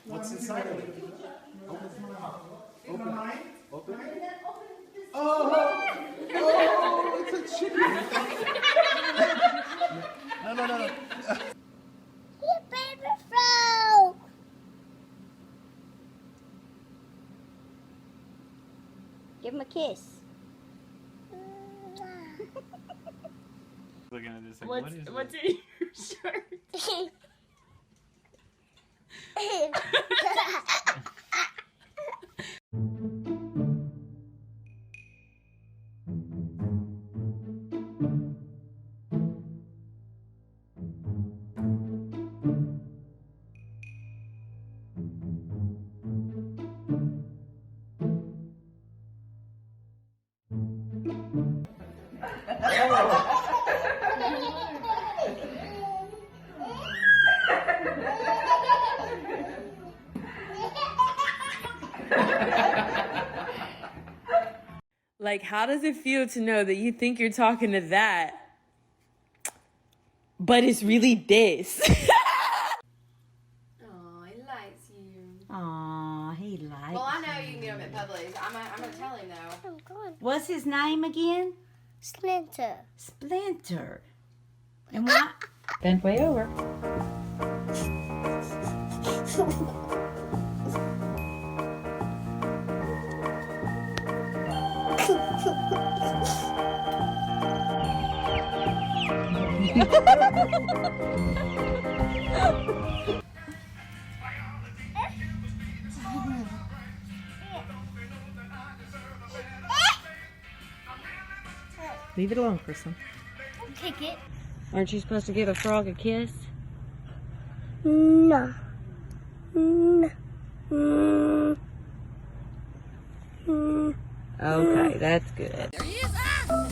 What's inside of it? Open. Open. Oh, it's a chicken. No. Your baby frog. Give him a kiss. Looking at this like, What's in your shirt? Like, how does it feel to know that you think you're talking to that, but it's really this? Oh, he likes you. Aw, he likes Well, I know you can get him at Publix. I'm gonna tell him though. I'm going. What's his name again? Splinter. Splinter. And what? Bend way over. Leave it alone, Kristen. Kick it. Aren't you supposed to give a frog a kiss? No. Okay, that's good. There he is. Ah!